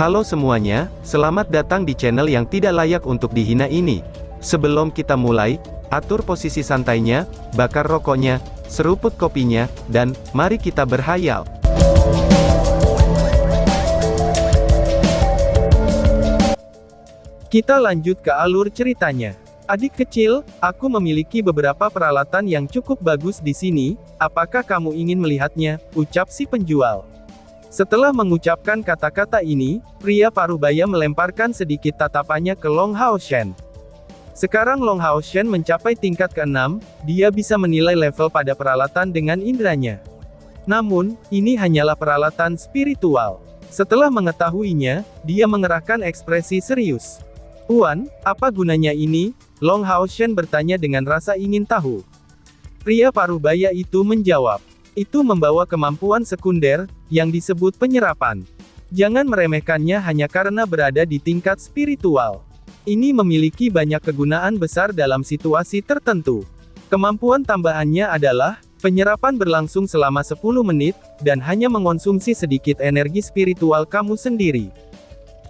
Halo semuanya, selamat datang di channel yang tidak layak untuk dihina ini. Sebelum kita mulai, atur posisi santainya, bakar rokoknya, seruput kopinya, dan mari kita berhayal. Kita lanjut ke alur ceritanya. Adik kecil, aku memiliki beberapa peralatan yang cukup bagus di sini, apakah kamu ingin melihatnya? Ucap si penjual. Setelah mengucapkan kata-kata ini, pria parubaya melemparkan sedikit tatapannya ke Long Hao Shen. Sekarang Long Hao Shen mencapai tingkat ke-6, dia bisa menilai level pada peralatan dengan inderanya. Namun, ini hanyalah peralatan spiritual. Setelah mengetahuinya, dia mengerahkan ekspresi serius. "Tuan, apa gunanya ini?" Long Hao Shen bertanya dengan rasa ingin tahu. Pria parubaya itu menjawab, "Itu membawa kemampuan sekunder, yang disebut penyerapan. Jangan meremehkannya hanya karena berada di tingkat spiritual. Ini memiliki banyak kegunaan besar dalam situasi tertentu. Kemampuan tambahannya adalah, penyerapan berlangsung selama 10 menit, dan hanya mengonsumsi sedikit energi spiritual kamu sendiri.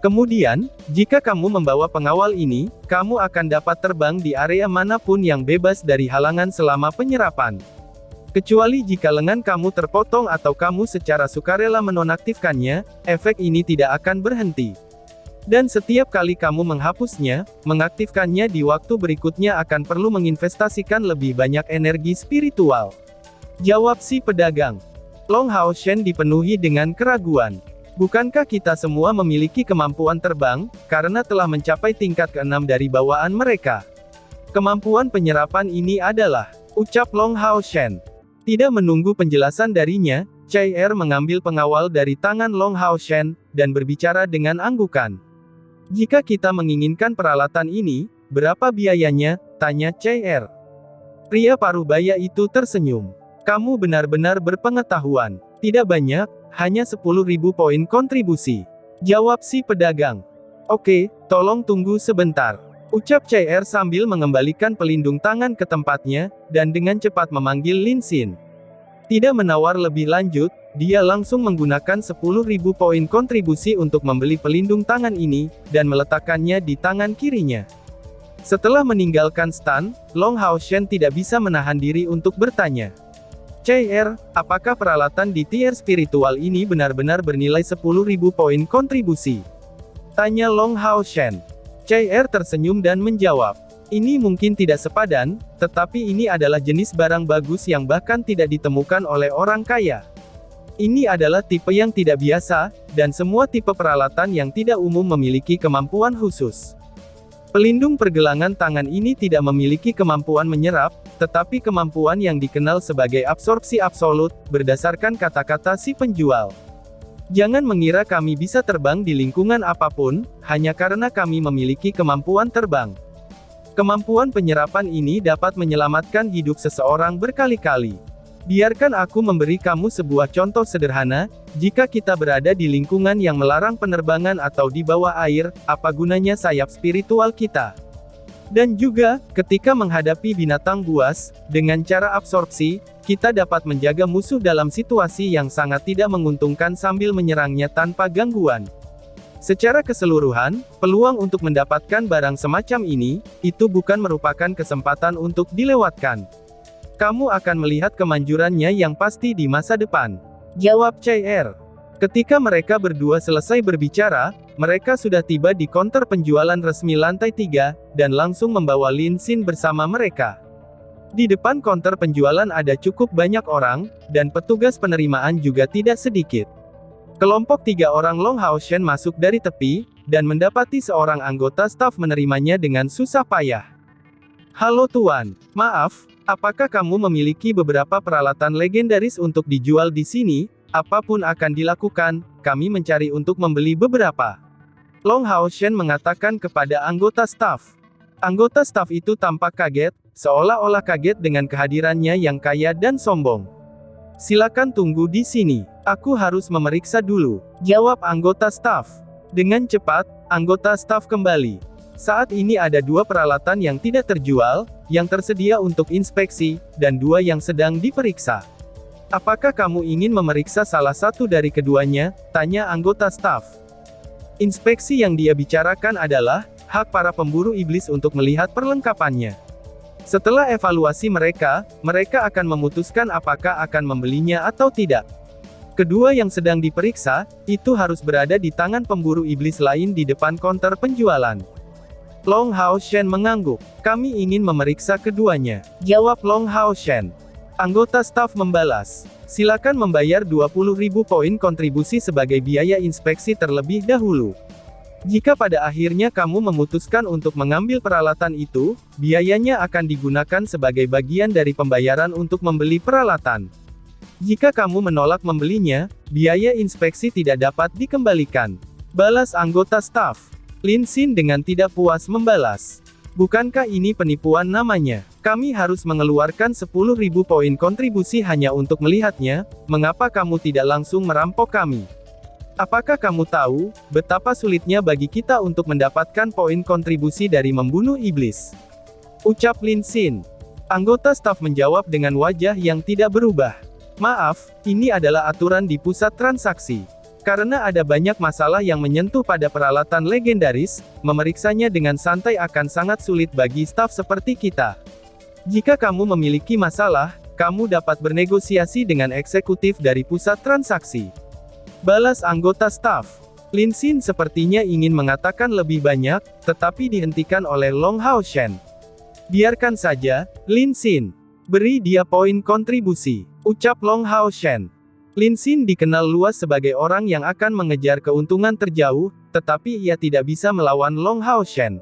Kemudian, jika kamu membawa pengawal ini, kamu akan dapat terbang di area manapun yang bebas dari halangan selama penyerapan. Kecuali jika lengan kamu terpotong atau kamu secara sukarela menonaktifkannya, efek ini tidak akan berhenti. Dan setiap kali kamu menghapusnya, mengaktifkannya di waktu berikutnya akan perlu menginvestasikan lebih banyak energi spiritual." Jawab si pedagang. Long Hao Shen dipenuhi dengan keraguan. Bukankah kita semua memiliki kemampuan terbang, karena telah mencapai tingkat ke-6 dari bawaan mereka? Kemampuan penyerapan ini adalah, ucap Long Hao Shen. Tidak menunggu penjelasan darinya, Chai Er mengambil pengawal dari tangan Long Hao Shen, dan berbicara dengan anggukan. "Jika kita menginginkan peralatan ini, berapa biayanya?" tanya Chai Er. Pria parubaya itu tersenyum. "Kamu benar-benar berpengetahuan. Tidak banyak, hanya 10.000 poin kontribusi," jawab si pedagang. "Oke, tolong tunggu sebentar," ucap Chai Er sambil mengembalikan pelindung tangan ke tempatnya, dan dengan cepat memanggil Lin Xin. Tidak menawar lebih lanjut, dia langsung menggunakan 10.000 poin kontribusi untuk membeli pelindung tangan ini, dan meletakkannya di tangan kirinya. Setelah meninggalkan stan, Long Hao Shen tidak bisa menahan diri untuk bertanya, "Chai Er, apakah peralatan di tier spiritual ini benar-benar bernilai 10.000 poin kontribusi?" tanya Long Hao Shen. Chai Er tersenyum dan menjawab, "Ini mungkin tidak sepadan, tetapi ini adalah jenis barang bagus yang bahkan tidak ditemukan oleh orang kaya. Ini adalah tipe yang tidak biasa, dan semua tipe peralatan yang tidak umum memiliki kemampuan khusus. Pelindung pergelangan tangan ini tidak memiliki kemampuan menyerap, tetapi kemampuan yang dikenal sebagai absorpsi absolut, berdasarkan kata-kata si penjual. Jangan mengira kami bisa terbang di lingkungan apapun, hanya karena kami memiliki kemampuan terbang. Kemampuan penyerapan ini dapat menyelamatkan hidup seseorang berkali-kali. Biarkan aku memberi kamu sebuah contoh sederhana, jika kita berada di lingkungan yang melarang penerbangan atau di bawah air, apa gunanya sayap spiritual kita? Dan juga, ketika menghadapi binatang buas, dengan cara absorpsi, kita dapat menjaga musuh dalam situasi yang sangat tidak menguntungkan sambil menyerangnya tanpa gangguan. Secara keseluruhan, peluang untuk mendapatkan barang semacam ini, itu bukan merupakan kesempatan untuk dilewatkan. Kamu akan melihat kemanjurannya yang pasti di masa depan," jawab Chai Er. Ketika mereka berdua selesai berbicara, mereka sudah tiba di konter penjualan resmi lantai 3, dan langsung membawa Lin Xin bersama mereka. Di depan konter penjualan ada cukup banyak orang, dan petugas penerimaan juga tidak sedikit. Kelompok 3 orang Long Hao Shen masuk dari tepi, dan mendapati seorang anggota staf menerimanya dengan susah payah. "Halo Tuan, maaf, apakah kamu memiliki beberapa peralatan legendaris untuk dijual di sini? Apapun akan dilakukan, kami mencari untuk membeli beberapa," Long Hao Shen mengatakan kepada anggota staf. Anggota staf itu tampak kaget, seolah-olah kaget dengan kehadirannya yang kaya dan sombong. "Silakan tunggu di sini, aku harus memeriksa dulu," jawab anggota staf. Dengan cepat, anggota staf kembali. Saat ini ada 2 peralatan yang tidak terjual, yang tersedia untuk inspeksi, dan 2 yang sedang diperiksa. "Apakah kamu ingin memeriksa salah satu dari keduanya?" tanya anggota staf. Inspeksi yang dia bicarakan adalah hak para pemburu iblis untuk melihat perlengkapannya. Setelah evaluasi mereka akan memutuskan apakah akan membelinya atau tidak. Kedua yang sedang diperiksa, itu harus berada di tangan pemburu iblis lain di depan konter penjualan. Long Hao Shen mengangguk. Kami ingin memeriksa keduanya, jawab Long Hao Shen. Anggota staf membalas. Silakan membayar 20.000 poin kontribusi sebagai biaya inspeksi terlebih dahulu. Jika pada akhirnya kamu memutuskan untuk mengambil peralatan itu, biayanya akan digunakan sebagai bagian dari pembayaran untuk membeli peralatan. Jika kamu menolak membelinya, biaya inspeksi tidak dapat dikembalikan. Balas anggota staf. Lin Xin dengan tidak puas membalas. Bukankah ini penipuan namanya? Kami harus mengeluarkan 10.000 poin kontribusi hanya untuk melihatnya, mengapa kamu tidak langsung merampok kami? Apakah kamu tahu, betapa sulitnya bagi kita untuk mendapatkan poin kontribusi dari membunuh iblis? Ucap Lin Xin. Anggota staf menjawab dengan wajah yang tidak berubah. Maaf, ini adalah aturan di pusat transaksi. Karena ada banyak masalah yang menyentuh pada peralatan legendaris, memeriksanya dengan santai akan sangat sulit bagi staf seperti kita. Jika kamu memiliki masalah, kamu dapat bernegosiasi dengan eksekutif dari pusat transaksi. Balas anggota staf. Lin Xin sepertinya ingin mengatakan lebih banyak, tetapi dihentikan oleh Long Hao Shen. Biarkan saja, Lin Xin. Beri dia poin kontribusi, ucap Long Hao Shen. Lin Xin dikenal luas sebagai orang yang akan mengejar keuntungan terjauh, tetapi ia tidak bisa melawan Long Hao Shen.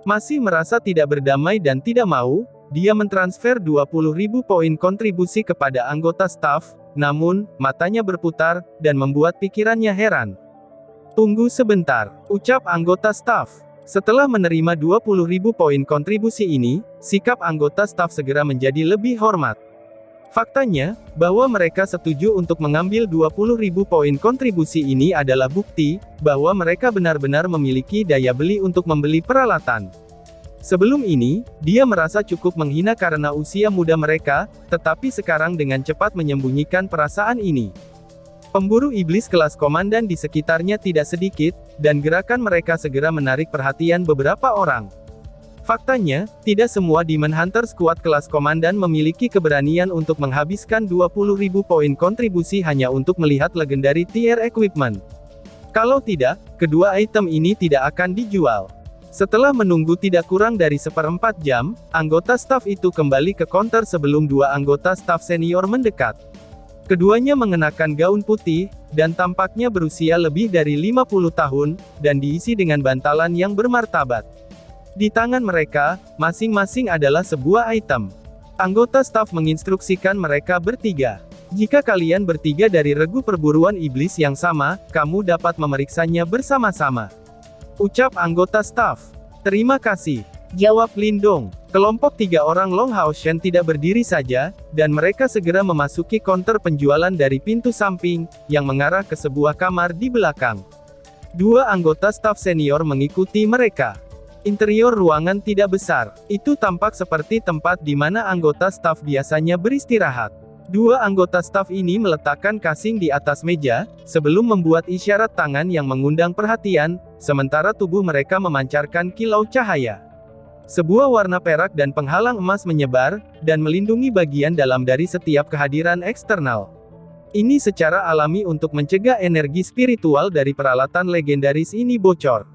Masih merasa tidak berdamai dan tidak mau, dia mentransfer 20.000 poin kontribusi kepada anggota staf, namun, matanya berputar, dan membuat pikirannya heran. Tunggu sebentar, ucap anggota staf. Setelah menerima 20.000 poin kontribusi ini, sikap anggota staf segera menjadi lebih hormat. Faktanya, bahwa mereka setuju untuk mengambil 20.000 poin kontribusi ini adalah bukti, bahwa mereka benar-benar memiliki daya beli untuk membeli peralatan. Sebelum ini, dia merasa cukup menghina karena usia muda mereka, tetapi sekarang dengan cepat menyembunyikan perasaan ini. Pemburu iblis kelas komandan di sekitarnya tidak sedikit, dan gerakan mereka segera menarik perhatian beberapa orang. Faktanya, tidak semua Demon Hunter Squad kelas komandan memiliki keberanian untuk menghabiskan 20.000 poin kontribusi hanya untuk melihat legendary tier equipment. Kalau tidak, kedua item ini tidak akan dijual. Setelah menunggu tidak kurang dari 1/4 jam, anggota staf itu kembali ke counter sebelum dua anggota staf senior mendekat. Keduanya mengenakan gaun putih, dan tampaknya berusia lebih dari 50 tahun, dan diisi dengan bantalan yang bermartabat. Di tangan mereka, masing-masing adalah sebuah item. Anggota staf menginstruksikan mereka bertiga. Jika kalian bertiga dari regu perburuan iblis yang sama, kamu dapat memeriksanya bersama-sama. Ucap anggota staf. Terima kasih, jawab Lindong. Kelompok 3 orang Long Hao Shen tidak berdiri saja, dan mereka segera memasuki counter penjualan dari pintu samping, yang mengarah ke sebuah kamar di belakang. Dua anggota staf senior mengikuti mereka. Interior ruangan tidak besar. Itu tampak seperti tempat di mana anggota staf biasanya beristirahat. Dua anggota staf ini meletakkan kasing di atas meja, sebelum membuat isyarat tangan yang mengundang perhatian, sementara tubuh mereka memancarkan kilau cahaya. Sebuah warna perak dan penghalang emas menyebar, dan melindungi bagian dalam dari setiap kehadiran eksternal. Ini secara alami untuk mencegah energi spiritual dari peralatan legendaris ini bocor.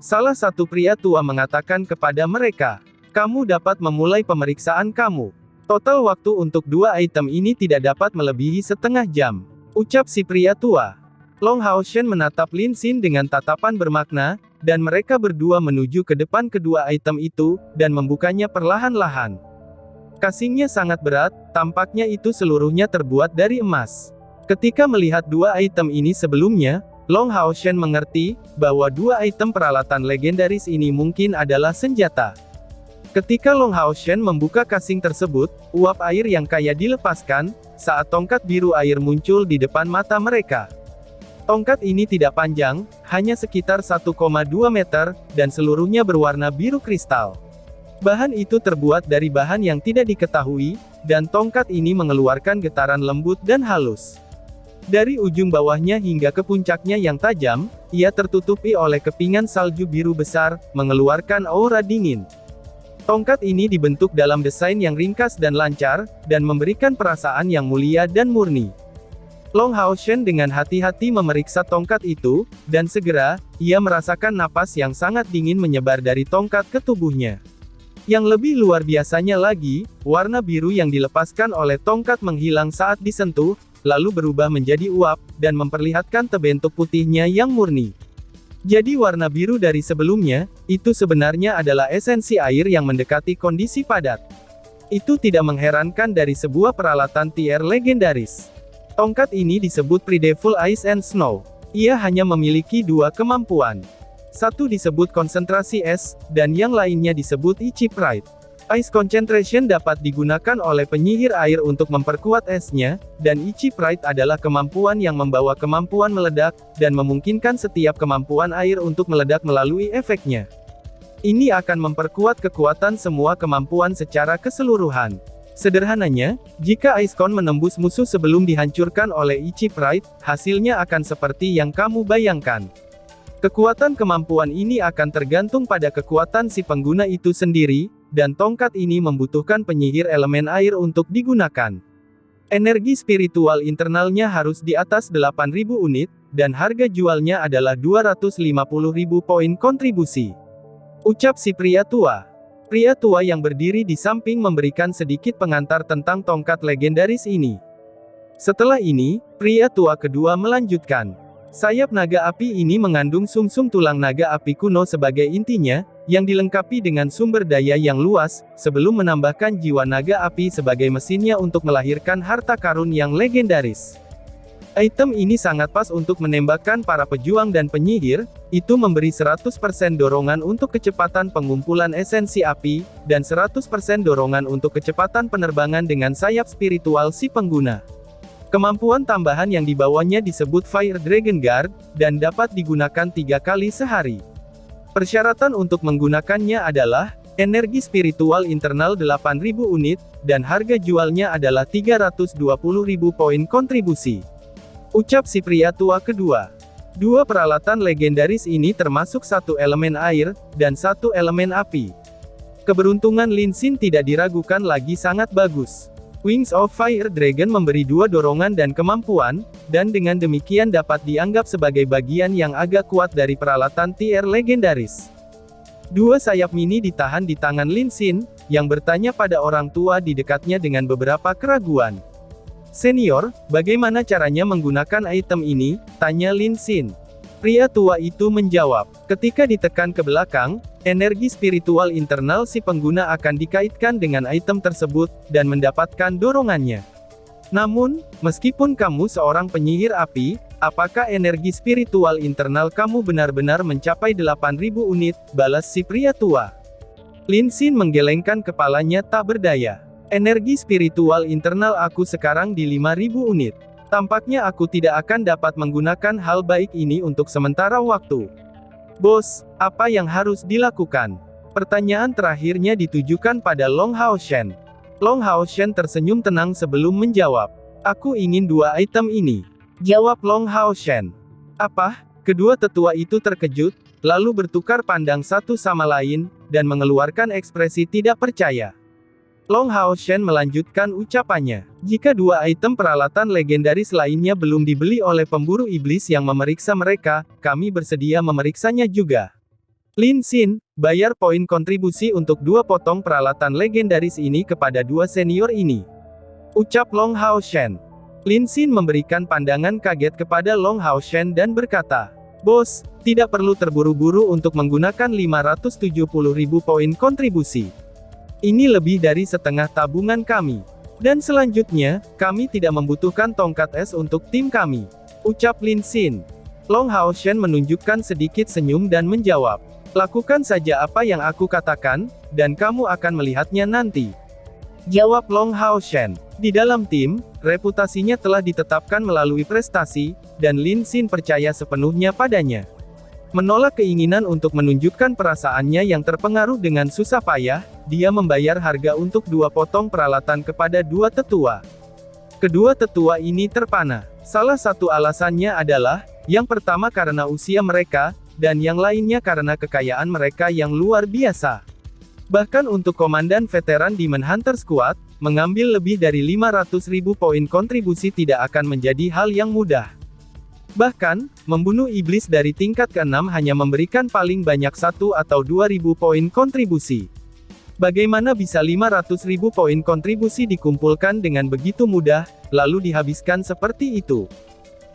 Salah satu pria tua mengatakan kepada mereka, "Kamu dapat memulai pemeriksaan kamu. Total waktu untuk dua item ini tidak dapat melebihi setengah jam," ucap si pria tua. Long Hao Shen menatap Lin Xin dengan tatapan bermakna, dan mereka berdua menuju ke depan kedua item itu, dan membukanya perlahan-lahan. Kasingnya sangat berat, tampaknya itu seluruhnya terbuat dari emas. Ketika melihat dua item ini sebelumnya, Long Hao Shen mengerti, bahwa dua item peralatan legendaris ini mungkin adalah senjata. Ketika Long Hao Shen membuka kasing tersebut, uap air yang kaya dilepaskan, saat tongkat biru air muncul di depan mata mereka. Tongkat ini tidak panjang, hanya sekitar 1,2 meter, dan seluruhnya berwarna biru kristal. Bahan itu terbuat dari bahan yang tidak diketahui, dan tongkat ini mengeluarkan getaran lembut dan halus. Dari ujung bawahnya hingga ke puncaknya yang tajam, ia tertutupi oleh kepingan salju biru besar, mengeluarkan aura dingin. Tongkat ini dibentuk dalam desain yang ringkas dan lancar, dan memberikan perasaan yang mulia dan murni. Long Hao Shen dengan hati-hati memeriksa tongkat itu, dan segera, ia merasakan napas yang sangat dingin menyebar dari tongkat ke tubuhnya. Yang lebih luar biasanya lagi, warna biru yang dilepaskan oleh tongkat menghilang saat disentuh, lalu berubah menjadi uap, dan memperlihatkan tebentuk putihnya yang murni. Jadi warna biru dari sebelumnya, itu sebenarnya adalah esensi air yang mendekati kondisi padat. Itu tidak mengherankan dari sebuah peralatan tier legendaris. Tongkat ini disebut Predevil Ice and Snow. Ia hanya memiliki dua kemampuan. Satu disebut konsentrasi es, dan yang lainnya disebut Ichi Pride. Ice Concentration dapat digunakan oleh penyihir air untuk memperkuat esnya, dan Ichi Pride adalah kemampuan yang membawa kemampuan meledak, dan memungkinkan setiap kemampuan air untuk meledak melalui efeknya. Ini akan memperkuat kekuatan semua kemampuan secara keseluruhan. Sederhananya, jika Ice Con menembus musuh sebelum dihancurkan oleh Ichi Pride, hasilnya akan seperti yang kamu bayangkan. Kekuatan kemampuan ini akan tergantung pada kekuatan si pengguna itu sendiri, dan tongkat ini membutuhkan penyihir elemen air untuk digunakan. Energi spiritual internalnya harus di atas 8.000 unit, dan harga jualnya adalah 250.000 poin kontribusi. Ucap si pria tua. Pria tua yang berdiri di samping memberikan sedikit pengantar tentang tongkat legendaris ini. Setelah ini, pria tua kedua melanjutkan. Sayap naga api ini mengandung sumsum tulang naga api kuno sebagai intinya, yang dilengkapi dengan sumber daya yang luas, sebelum menambahkan jiwa naga api sebagai mesinnya untuk melahirkan harta karun yang legendaris. Item ini sangat pas untuk menembakkan para pejuang dan penyihir, itu memberi 100% dorongan untuk kecepatan pengumpulan esensi api, dan 100% dorongan untuk kecepatan penerbangan dengan sayap spiritual si pengguna. Kemampuan tambahan yang dibawanya disebut Fire Dragon Guard, dan dapat digunakan 3 kali sehari. Persyaratan untuk menggunakannya adalah, energi spiritual internal 8.000 unit, dan harga jualnya adalah 320.000 poin kontribusi. Ucap si pria tua kedua. Dua peralatan legendaris ini termasuk satu elemen air, dan satu elemen api. Keberuntungan Lin Xin tidak diragukan lagi sangat bagus. Wings of Fire Dragon memberi 2 dorongan dan kemampuan, dan dengan demikian dapat dianggap sebagai bagian yang agak kuat dari peralatan tier legendaris. 2 sayap mini ditahan di tangan Lin Xin, yang bertanya pada orang tua di dekatnya dengan beberapa keraguan. "Senior, bagaimana caranya menggunakan item ini?" tanya Lin Xin. Pria tua itu menjawab, "Ketika ditekan ke belakang, energi spiritual internal si pengguna akan dikaitkan dengan item tersebut, dan mendapatkan dorongannya. Namun, meskipun kamu seorang penyihir api, apakah energi spiritual internal kamu benar-benar mencapai 8.000 unit, balas si pria tua. Lin Xin menggelengkan kepalanya tak berdaya. Energi spiritual internal aku sekarang di 5.000 unit. Tampaknya aku tidak akan dapat menggunakan hal baik ini untuk sementara waktu. Bos, apa yang harus dilakukan? Pertanyaan terakhirnya ditujukan pada Long Hao Shen. Long Hao Shen tersenyum tenang sebelum menjawab. Aku ingin 2 item ini. Jawab Long Hao Shen. Apa? Kedua tetua itu terkejut, lalu bertukar pandang satu sama lain, dan mengeluarkan ekspresi tidak percaya. Long Hao Shen melanjutkan ucapannya. Jika 2 item peralatan legendaris lainnya belum dibeli oleh pemburu iblis yang memeriksa mereka, kami bersedia memeriksanya juga. Lin Xin, bayar poin kontribusi untuk 2 potong peralatan legendaris ini kepada 2 senior ini. Ucap Long Hao Shen. Lin Xin memberikan pandangan kaget kepada Long Hao Shen dan berkata, "Bos, tidak perlu terburu-buru untuk menggunakan 570.000 poin kontribusi. Ini lebih dari setengah tabungan kami. Dan selanjutnya, kami tidak membutuhkan tongkat es untuk tim kami." Ucap Lin Xin. Long Hao Shen menunjukkan sedikit senyum dan menjawab, "Lakukan saja apa yang aku katakan, dan kamu akan melihatnya nanti." Jawab Long Hao Shen. Di dalam tim, reputasinya telah ditetapkan melalui prestasi, dan Lin Xin percaya sepenuhnya padanya. Menolak keinginan untuk menunjukkan perasaannya yang terpengaruh dengan susah payah, dia membayar harga untuk 2 potong peralatan kepada 2 tetua. Kedua tetua ini terpana. Salah satu alasannya adalah, yang pertama karena usia mereka, dan yang lainnya karena kekayaan mereka yang luar biasa. Bahkan untuk komandan veteran Demon Hunter Squad, mengambil lebih dari 500.000 poin kontribusi tidak akan menjadi hal yang mudah. Bahkan, membunuh iblis dari tingkat ke-6 hanya memberikan paling banyak 1 atau 2.000 poin kontribusi. Bagaimana bisa 500.000 poin kontribusi dikumpulkan dengan begitu mudah, lalu dihabiskan seperti itu?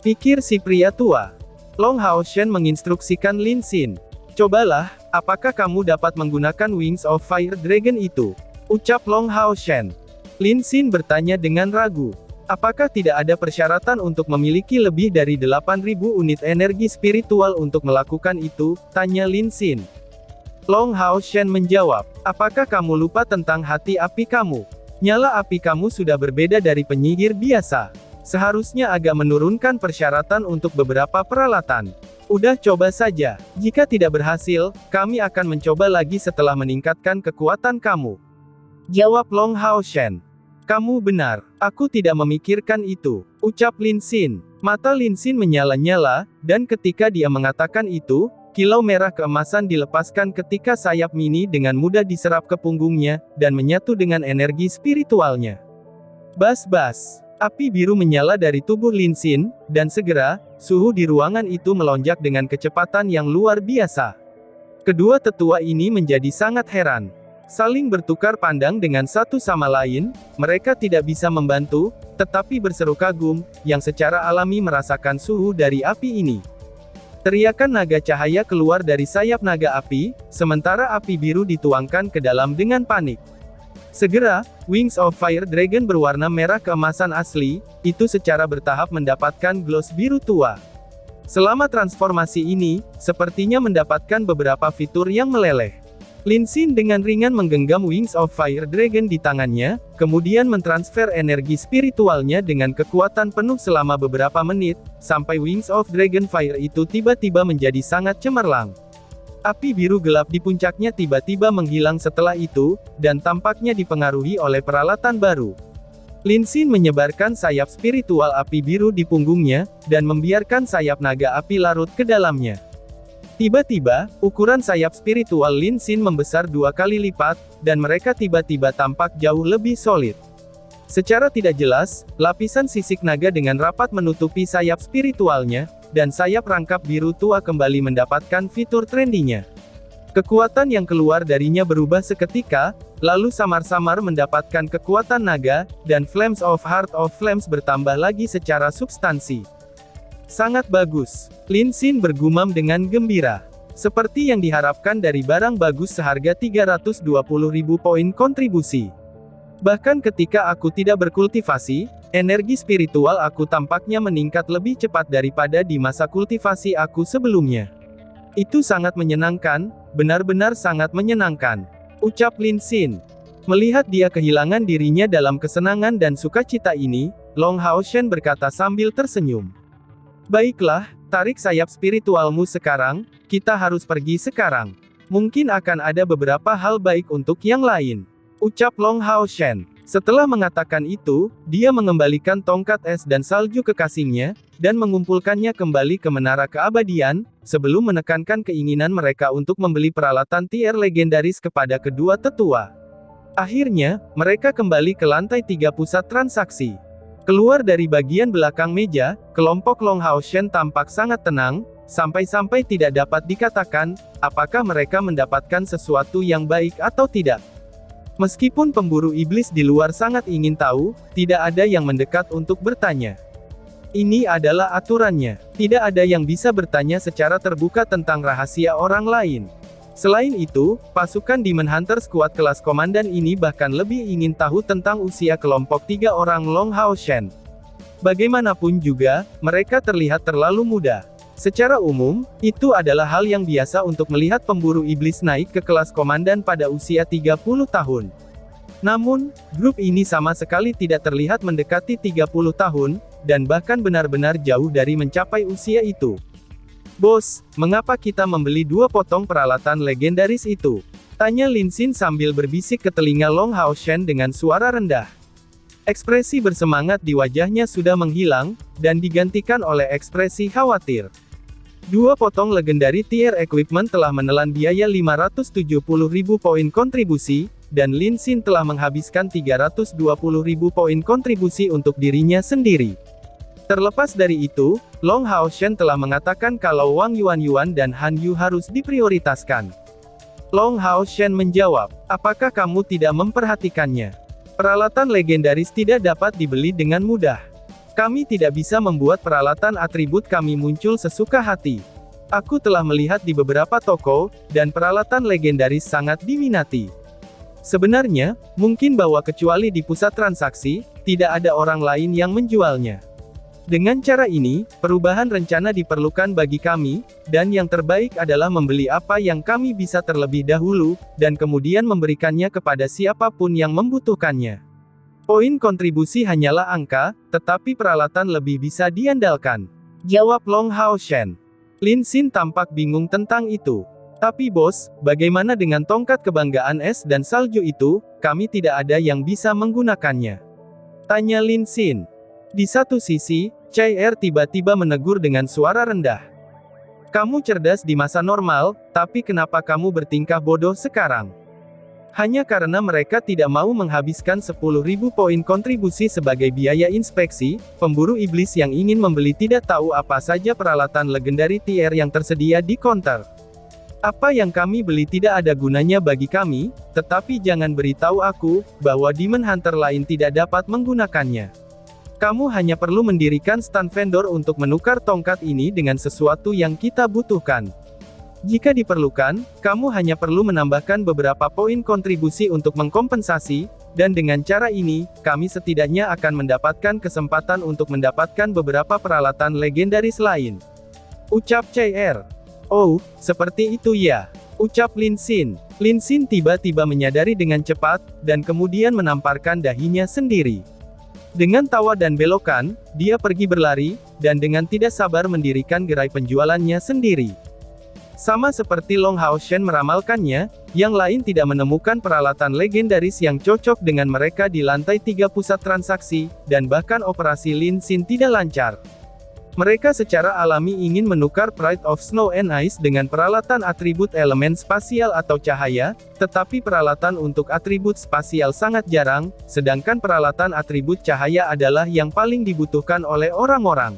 Pikir si pria tua. Long Hao Shen menginstruksikan Lin Xin. Cobalah, apakah kamu dapat menggunakan Wings of Fire Dragon itu? Ucap Long Hao Shen. Lin Xin bertanya dengan ragu. Apakah tidak ada persyaratan untuk memiliki lebih dari 8.000 unit energi spiritual untuk melakukan itu? Tanya Lin Xin. Long Hao Shen menjawab, apakah kamu lupa tentang hati api kamu? Nyala api kamu sudah berbeda dari penyihir biasa. Seharusnya agak menurunkan persyaratan untuk beberapa peralatan. Udah coba saja. Jika tidak berhasil, kami akan mencoba lagi setelah meningkatkan kekuatan kamu. Jawab Long Hao Shen. Kamu benar, aku tidak memikirkan itu. Ucap Lin Xin. Mata Lin Xin menyala-nyala, dan ketika dia mengatakan itu, kilau merah keemasan dilepaskan ketika sayap mini dengan mudah diserap ke punggungnya, dan menyatu dengan energi spiritualnya. Bas-bas. Api biru menyala dari tubuh Lin Xin, dan segera, suhu di ruangan itu melonjak dengan kecepatan yang luar biasa. Kedua tetua ini menjadi sangat heran. Saling bertukar pandang dengan satu sama lain, mereka tidak bisa membantu, tetapi berseru kagum, yang secara alami merasakan suhu dari api ini. Teriakan naga cahaya keluar dari sayap naga api, sementara api biru dituangkan ke dalam dengan panik. Segera, Wings of Fire Dragon berwarna merah keemasan asli, itu secara bertahap mendapatkan gloss biru tua. Selama transformasi ini, sepertinya mendapatkan beberapa fitur yang meleleh. Lin Xin dengan ringan menggenggam Wings of Fire Dragon di tangannya, kemudian mentransfer energi spiritualnya dengan kekuatan penuh selama beberapa menit, sampai Wings of Dragon Fire itu tiba-tiba menjadi sangat cemerlang. Api biru gelap di puncaknya tiba-tiba menghilang setelah itu, dan tampaknya dipengaruhi oleh peralatan baru. Lin Xin menyebarkan sayap spiritual api biru di punggungnya, dan membiarkan sayap naga api larut ke dalamnya. Tiba-tiba, ukuran sayap spiritual Lin Xin membesar 2 kali lipat, dan mereka tiba-tiba tampak jauh lebih solid. Secara tidak jelas, lapisan sisik naga dengan rapat menutupi sayap spiritualnya, dan sayap rangkap biru tua kembali mendapatkan fitur trendinya. Kekuatan yang keluar darinya berubah seketika, lalu samar-samar mendapatkan kekuatan naga, dan Flames of Heart of Flames bertambah lagi secara substansi. Sangat bagus. Lin Xin bergumam dengan gembira. Seperti yang diharapkan dari barang bagus seharga 320.000 poin kontribusi. Bahkan ketika aku tidak berkultivasi, energi spiritual aku tampaknya meningkat lebih cepat daripada di masa kultivasi aku sebelumnya. Itu sangat menyenangkan, benar-benar sangat menyenangkan. Ucap Lin Xin. Melihat dia kehilangan dirinya dalam kesenangan dan sukacita ini, Long Hao Shen berkata sambil tersenyum. Baiklah, tarik sayap spiritualmu sekarang, kita harus pergi sekarang. Mungkin akan ada beberapa hal baik untuk yang lain. Ucap Long Hao Shen. Setelah mengatakan itu, dia mengembalikan tongkat es dan salju kekasihnya, dan mengumpulkannya kembali ke Menara Keabadian, sebelum menekankan keinginan mereka untuk membeli peralatan tier legendaris kepada kedua tetua. Akhirnya, mereka kembali ke lantai 3 pusat transaksi. Keluar dari bagian belakang meja, kelompok Long Hao Shen tampak sangat tenang, sampai-sampai tidak dapat dikatakan, apakah mereka mendapatkan sesuatu yang baik atau tidak. Meskipun pemburu iblis di luar sangat ingin tahu, tidak ada yang mendekat untuk bertanya. Ini adalah aturannya. Tidak ada yang bisa bertanya secara terbuka tentang rahasia orang lain. Selain itu, pasukan Demon Hunter Squad kelas komandan ini bahkan lebih ingin tahu tentang usia kelompok 3 orang Long Hao Shen. Bagaimanapun juga, mereka terlihat terlalu muda. Secara umum, itu adalah hal yang biasa untuk melihat pemburu iblis naik ke kelas komandan pada usia 30 tahun. Namun, grup ini sama sekali tidak terlihat mendekati 30 tahun, dan bahkan benar-benar jauh dari mencapai usia itu. Bos, mengapa kita membeli 2 potong peralatan legendaris itu? Tanya Lin Xin sambil berbisik ke telinga Long Hao Shen dengan suara rendah. Ekspresi bersemangat di wajahnya sudah menghilang, dan digantikan oleh ekspresi khawatir. 2 potong legendary tier equipment telah menelan biaya 570.000 poin kontribusi, dan Lin Xin telah menghabiskan 320.000 poin kontribusi untuk dirinya sendiri. Terlepas dari itu, Long Haoshen telah mengatakan kalau Wang Yuanyuan dan Han Yu harus diprioritaskan. Long Haoshen menjawab, apakah kamu tidak memperhatikannya? Peralatan legendaris tidak dapat dibeli dengan mudah. Kami tidak bisa membuat peralatan atribut kami muncul sesuka hati. Aku telah melihat di beberapa toko, dan peralatan legendaris sangat diminati. Sebenarnya, mungkin bahwa kecuali di pusat transaksi, tidak ada orang lain yang menjualnya. Dengan cara ini, perubahan rencana diperlukan bagi kami, dan yang terbaik adalah membeli apa yang kami bisa terlebih dahulu, dan kemudian memberikannya kepada siapapun yang membutuhkannya. Poin kontribusi hanyalah angka, tetapi peralatan lebih bisa diandalkan. Jawab Long Haoshen. Lin Xin tampak bingung tentang itu. Tapi bos, bagaimana dengan tongkat kebanggaan es dan salju itu? Kami tidak ada yang bisa menggunakannya. Tanya Lin Xin. Di satu sisi, Chai Er tiba-tiba menegur dengan suara rendah. Kamu cerdas di masa normal, tapi kenapa kamu bertingkah bodoh sekarang? Hanya karena mereka tidak mau menghabiskan 10.000 poin kontribusi sebagai biaya inspeksi, pemburu iblis yang ingin membeli tidak tahu apa saja peralatan legendary tier yang tersedia di counter. Apa yang kami beli tidak ada gunanya bagi kami, tetapi jangan beritahu aku, bahwa Demon Hunter lain tidak dapat menggunakannya. Kamu hanya perlu mendirikan stand vendor untuk menukar tongkat ini dengan sesuatu yang kita butuhkan. Jika diperlukan, kamu hanya perlu menambahkan beberapa poin kontribusi untuk mengkompensasi, dan dengan cara ini, kami setidaknya akan mendapatkan kesempatan untuk mendapatkan beberapa peralatan legendaris lain. Ucap Chai Er. Oh, seperti itu ya. Ucap Lin Xin. Lin Xin tiba-tiba menyadari dengan cepat, dan kemudian menamparkan dahinya sendiri. Dengan tawa dan belokan, dia pergi berlari, dan dengan tidak sabar mendirikan gerai penjualannya sendiri. Sama seperti Long Haoshen meramalkannya, yang lain tidak menemukan peralatan legendaris yang cocok dengan mereka di lantai 3 pusat transaksi, dan bahkan operasi Lin Xin tidak lancar. Mereka secara alami ingin menukar Pride of Snow and Ice dengan peralatan atribut elemen spasial atau cahaya, tetapi peralatan untuk atribut spasial sangat jarang, sedangkan peralatan atribut cahaya adalah yang paling dibutuhkan oleh orang-orang.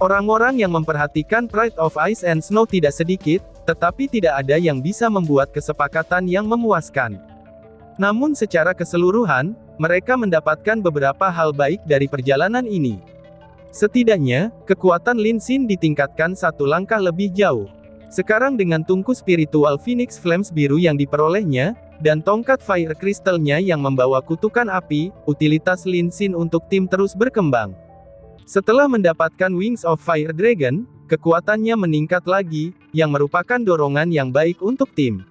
Orang-orang yang memperhatikan Pride of Ice and Snow tidak sedikit, tetapi tidak ada yang bisa membuat kesepakatan yang memuaskan. Namun secara keseluruhan, mereka mendapatkan beberapa hal baik dari perjalanan ini. Setidaknya, kekuatan Lin Xin ditingkatkan satu langkah lebih jauh. Sekarang dengan tungku spiritual Phoenix Flames biru yang diperolehnya, dan tongkat Fire Crystal-nya yang membawa kutukan api, utilitas Lin Xin untuk tim terus berkembang. Setelah mendapatkan Wings of Fire Dragon, kekuatannya meningkat lagi, yang merupakan dorongan yang baik untuk tim.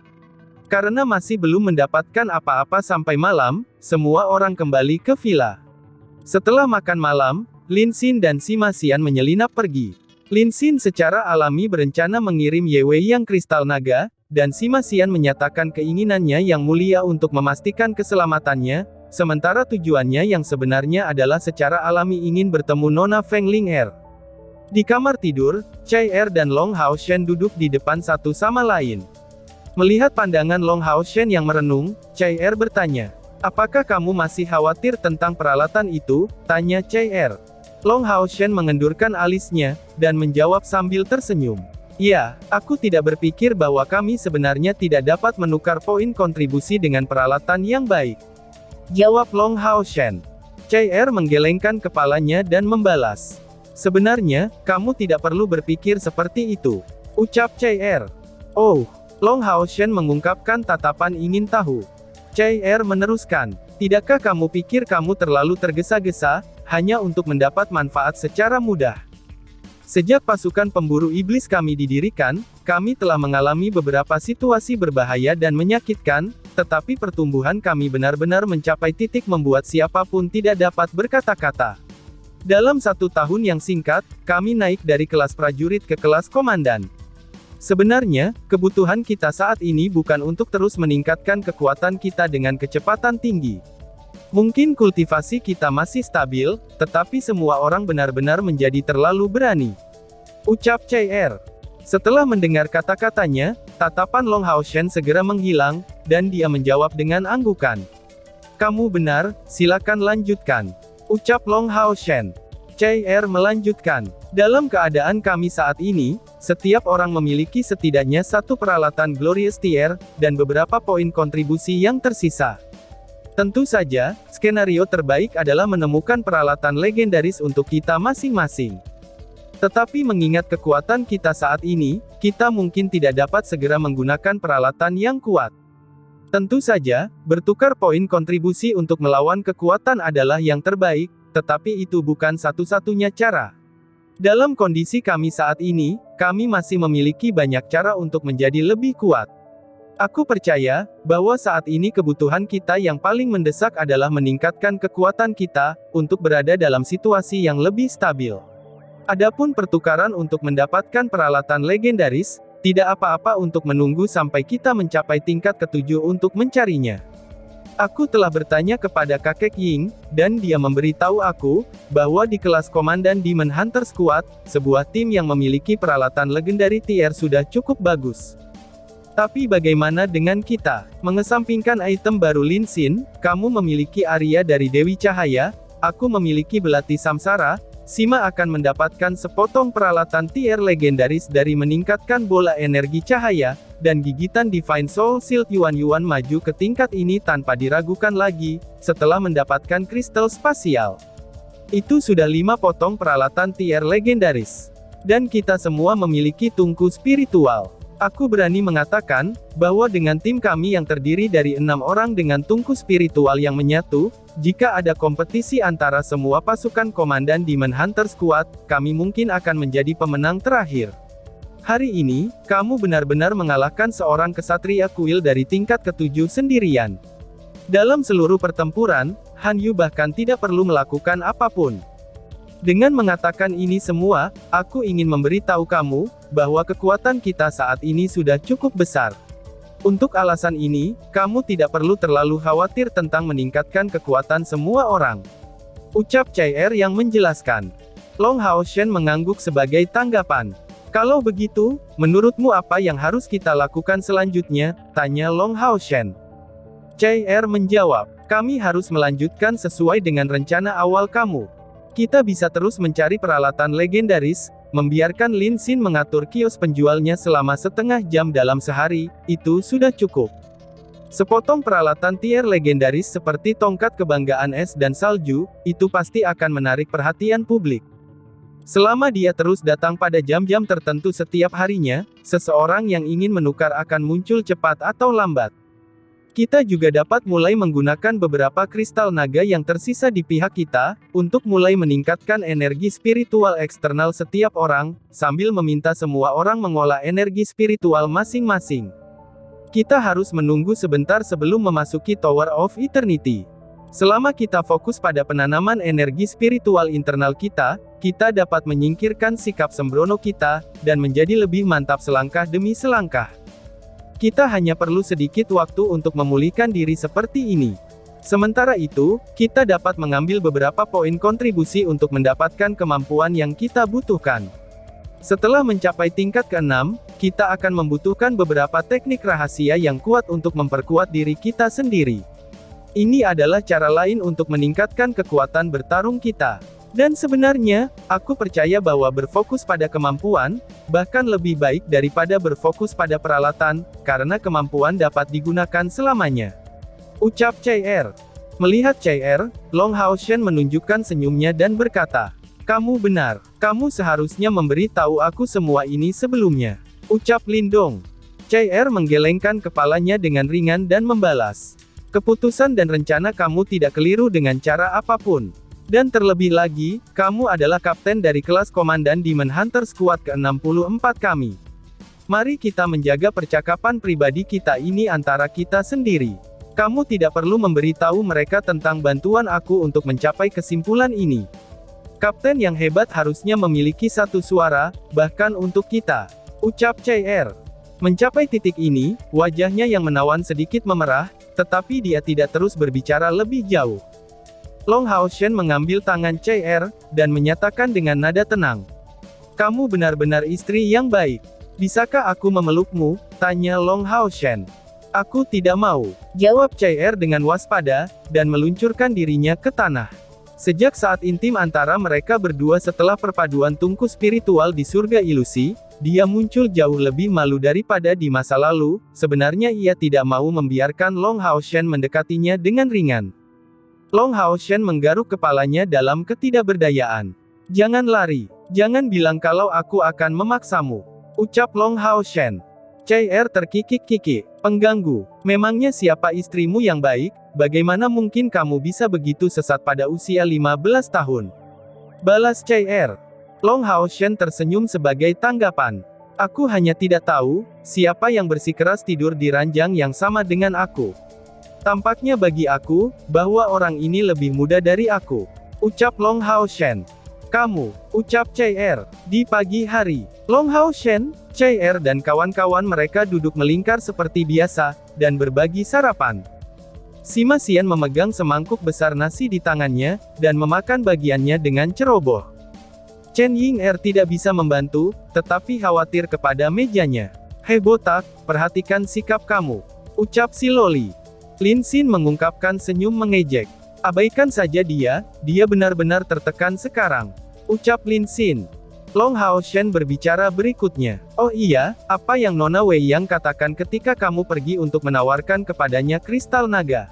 Karena masih belum mendapatkan apa-apa sampai malam, semua orang kembali ke villa. Setelah makan malam, Lin Xin dan Sima Xian menyelinap pergi. Lin Xin secara alami berencana mengirim Ye Wei yang kristal naga, dan Sima Xian menyatakan keinginannya yang mulia untuk memastikan keselamatannya, sementara tujuannya yang sebenarnya adalah secara alami ingin bertemu Nona Feng Ling Er. Di kamar tidur, Chai Er dan Long Haoshen duduk di depan satu sama lain. Melihat pandangan Long Haoshen yang merenung, Chai Er bertanya, apakah kamu masih khawatir tentang peralatan itu? Tanya Chai Er. Long Haoshen mengendurkan alisnya, dan menjawab sambil tersenyum. Ya, aku tidak berpikir bahwa kami sebenarnya tidak dapat menukar poin kontribusi dengan peralatan yang baik. Jawab Long Haoshen. Chai Er menggelengkan kepalanya dan membalas. Sebenarnya, kamu tidak perlu berpikir seperti itu. Ucap Chai Er. Oh, Long Haoshen mengungkapkan tatapan ingin tahu. Chai Er meneruskan. Tidakkah kamu pikir kamu terlalu tergesa-gesa, hanya untuk mendapat manfaat secara mudah? Sejak pasukan pemburu iblis kami didirikan, kami telah mengalami beberapa situasi berbahaya dan menyakitkan, tetapi pertumbuhan kami benar-benar mencapai titik membuat siapapun tidak dapat berkata-kata. Dalam 1 tahun yang singkat, kami naik dari kelas prajurit ke kelas komandan. Sebenarnya, kebutuhan kita saat ini bukan untuk terus meningkatkan kekuatan kita dengan kecepatan tinggi. Mungkin kultivasi kita masih stabil, tetapi semua orang benar-benar menjadi terlalu berani. Ucap CR. Setelah mendengar kata-katanya, tatapan Long Haoshen segera menghilang, dan dia menjawab dengan anggukan. Kamu benar, silakan lanjutkan. Ucap Long Haoshen. CR melanjutkan. Dalam keadaan kami saat ini, setiap orang memiliki setidaknya satu peralatan Glorious Tier, dan beberapa poin kontribusi yang tersisa. Tentu saja, skenario terbaik adalah menemukan peralatan legendaris untuk kita masing-masing. Tetapi mengingat kekuatan kita saat ini, kita mungkin tidak dapat segera menggunakan peralatan yang kuat. Tentu saja, bertukar poin kontribusi untuk melawan kekuatan adalah yang terbaik, tetapi itu bukan satu-satunya cara. Dalam kondisi kami saat ini, kami masih memiliki banyak cara untuk menjadi lebih kuat. Aku percaya bahwa saat ini kebutuhan kita yang paling mendesak adalah meningkatkan kekuatan kita untuk berada dalam situasi yang lebih stabil. Adapun pertukaran untuk mendapatkan peralatan legendaris, tidak apa-apa untuk menunggu sampai kita mencapai tingkat ketujuh untuk mencarinya. Aku telah bertanya kepada kakek Ying, dan dia memberitahu aku bahwa di kelas Komandan Demon Hunter Squad, sebuah tim yang memiliki peralatan legendary tier sudah cukup bagus. Tapi bagaimana dengan kita? Mengesampingkan item baru Lin Xin, kamu memiliki Arya dari Dewi Cahaya, aku memiliki Belati Samsara, Sima akan mendapatkan sepotong peralatan tier legendaris dari meningkatkan bola energi cahaya, dan gigitan Divine Soul Shield Yuan maju ke tingkat ini tanpa diragukan lagi, setelah mendapatkan kristal spasial. Itu sudah 5 potong peralatan tier legendaris. Dan kita semua memiliki tungku spiritual. Aku berani mengatakan, bahwa dengan tim kami yang terdiri dari 6 orang dengan tungku spiritual yang menyatu, jika ada kompetisi antara semua pasukan komandan Demon Hunter Squad, kami mungkin akan menjadi pemenang terakhir. Hari ini, kamu benar-benar mengalahkan seorang kesatria kuil dari tingkat ke-7 sendirian. Dalam seluruh pertempuran, Han Yu bahkan tidak perlu melakukan apapun. Dengan mengatakan ini semua, aku ingin memberitahu kamu, bahwa kekuatan kita saat ini sudah cukup besar. Untuk alasan ini, kamu tidak perlu terlalu khawatir tentang meningkatkan kekuatan semua orang. Ucap CR yang menjelaskan. Long Haoshen mengangguk sebagai tanggapan. Kalau begitu, menurutmu apa yang harus kita lakukan selanjutnya? Tanya Long Haoshen. CR menjawab, kami harus melanjutkan sesuai dengan rencana awal kamu. Kita bisa terus mencari peralatan legendaris, membiarkan Lin Xin mengatur kios penjualnya selama setengah jam dalam sehari, itu sudah cukup. Sepotong peralatan tier legendaris seperti tongkat kebanggaan es dan salju, itu pasti akan menarik perhatian publik. Selama dia terus datang pada jam-jam tertentu setiap harinya, seseorang yang ingin menukar akan muncul cepat atau lambat. Kita juga dapat mulai menggunakan beberapa kristal naga yang tersisa di pihak kita, untuk mulai meningkatkan energi spiritual eksternal setiap orang, sambil meminta semua orang mengolah energi spiritual masing-masing. Kita harus menunggu sebentar sebelum memasuki Tower of Eternity. Selama kita fokus pada penanaman energi spiritual internal kita dapat menyingkirkan sikap sembrono kita, dan menjadi lebih mantap selangkah demi selangkah. Kita hanya perlu sedikit waktu untuk memulihkan diri seperti ini. Sementara itu, kita dapat mengambil beberapa poin kontribusi untuk mendapatkan kemampuan yang kita butuhkan. Setelah mencapai tingkat ke-6, kita akan membutuhkan beberapa teknik rahasia yang kuat untuk memperkuat diri kita sendiri. Ini adalah cara lain untuk meningkatkan kekuatan bertarung kita. Dan sebenarnya, aku percaya bahwa berfokus pada kemampuan, bahkan lebih baik daripada berfokus pada peralatan, karena kemampuan dapat digunakan selamanya. Ucap CR. Melihat CR, Long Haoshen menunjukkan senyumnya dan berkata, kamu benar, kamu seharusnya memberi tahu aku semua ini sebelumnya. Ucap Lindong. CR menggelengkan kepalanya dengan ringan dan membalas. Keputusan dan rencana kamu tidak keliru dengan cara apapun. Dan terlebih lagi, kamu adalah kapten dari kelas Komandan Demon Hunter Squad ke-64 kami. Mari kita menjaga percakapan pribadi kita ini antara kita sendiri. Kamu tidak perlu memberitahu mereka tentang bantuan aku untuk mencapai kesimpulan ini. Kapten yang hebat harusnya memiliki satu suara, bahkan untuk kita. Ucap CR. Mencapai titik ini, wajahnya yang menawan sedikit memerah, Tetapi dia tidak terus berbicara lebih jauh. Long Haoshen mengambil tangan Chai dan menyatakan dengan nada tenang. Kamu benar-benar istri yang baik. Bisakah aku memelukmu? Tanya Long Haoshen. Aku tidak mau, jawab Chai dengan waspada, dan meluncurkan dirinya ke tanah. Sejak saat intim antara mereka berdua setelah perpaduan tungku spiritual di surga ilusi, dia muncul jauh lebih malu daripada di masa lalu. Sebenarnya ia tidak mau membiarkan Long Haoshen mendekatinya dengan ringan. Long Haoshen menggaruk kepalanya dalam ketidakberdayaan. Jangan lari, jangan bilang kalau aku akan memaksamu, ucap Long Haoshen. Chai terkikik-kikik. Pengganggu, memangnya siapa istrimu yang baik? Bagaimana mungkin kamu bisa begitu sesat pada usia 15 tahun? Balas Chai. Long Haoshen tersenyum sebagai tanggapan. Aku hanya tidak tahu, siapa yang bersikeras tidur di ranjang yang sama dengan aku. Tampaknya bagi aku, bahwa orang ini lebih muda dari aku, ucap Long Haoshen. Kamu, ucap Chai. Di pagi hari, Long Haoshen, Chai dan kawan-kawan mereka duduk melingkar seperti biasa, dan berbagi sarapan. Sima Xian memegang semangkuk besar nasi di tangannya, dan memakan bagiannya dengan ceroboh. Chen Ying tidak bisa membantu, tetapi khawatir kepada mejanya. Hei botak, perhatikan sikap kamu, ucap si Loli. Lin Xin mengungkapkan senyum mengejek. Abaikan saja dia benar-benar tertekan sekarang, ucap Lin Xin. Long Haoshen berbicara berikutnya. Oh iya, apa yang Nona Wei yang katakan ketika kamu pergi untuk menawarkan kepadanya kristal naga?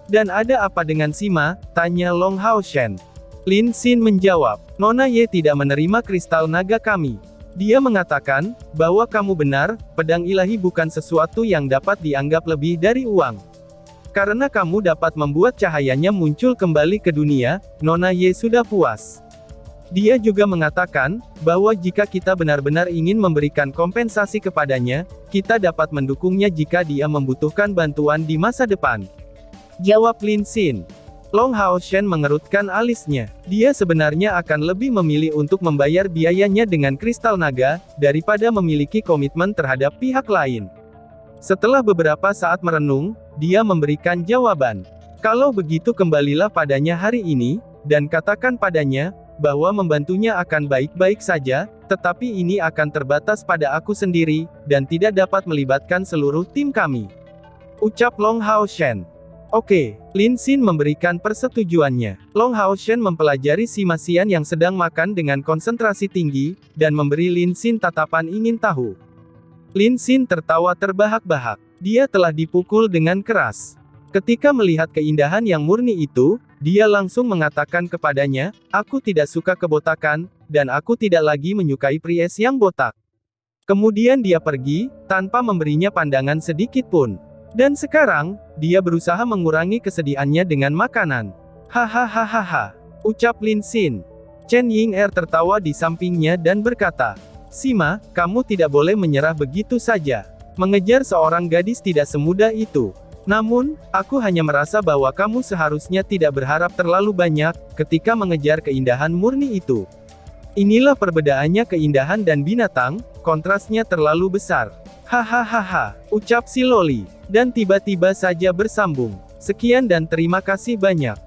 Dan ada apa dengan Sima? Tanya Long Haoshen. Lin Xin menjawab, Nona Ye tidak menerima kristal naga kami. Dia mengatakan, bahwa kamu benar, pedang ilahi bukan sesuatu yang dapat dianggap lebih dari uang. Karena kamu dapat membuat cahayanya muncul kembali ke dunia, Nona Ye sudah puas. Dia juga mengatakan, bahwa jika kita benar-benar ingin memberikan kompensasi kepadanya, kita dapat mendukungnya jika dia membutuhkan bantuan di masa depan. Jawab Lin Xin. Long Haoshen mengerutkan alisnya. Dia sebenarnya akan lebih memilih untuk membayar biayanya dengan kristal naga, daripada memiliki komitmen terhadap pihak lain. Setelah beberapa saat merenung, dia memberikan jawaban. Kalau begitu kembalilah padanya hari ini, dan katakan padanya, bahwa membantunya akan baik-baik saja, tetapi ini akan terbatas pada aku sendiri, dan tidak dapat melibatkan seluruh tim kami. Ucap Long Haoshen. Oke, Lin Xin memberikan persetujuannya. Long Haoshen mempelajari Sima Xian yang sedang makan dengan konsentrasi tinggi, dan memberi Lin Xin tatapan ingin tahu. Lin Xin tertawa terbahak-bahak. Dia telah dipukul dengan keras. Ketika melihat keindahan yang murni itu, dia langsung mengatakan kepadanya, aku tidak suka kebotakan, dan aku tidak lagi menyukai pries yang botak. Kemudian dia pergi, tanpa memberinya pandangan sedikit pun. Dan sekarang, dia berusaha mengurangi kesedihannya dengan makanan. Hahaha, ucap Lin Xin. Chen Ying tertawa di sampingnya dan berkata, Sima, kamu tidak boleh menyerah begitu saja. Mengejar seorang gadis tidak semudah itu. Namun, aku hanya merasa bahwa kamu seharusnya tidak berharap terlalu banyak, ketika mengejar keindahan murni itu. Inilah perbedaannya keindahan dan binatang, kontrasnya terlalu besar. Hahaha, ucap si Loli. Dan tiba-tiba saja bersambung. Sekian dan terima kasih banyak.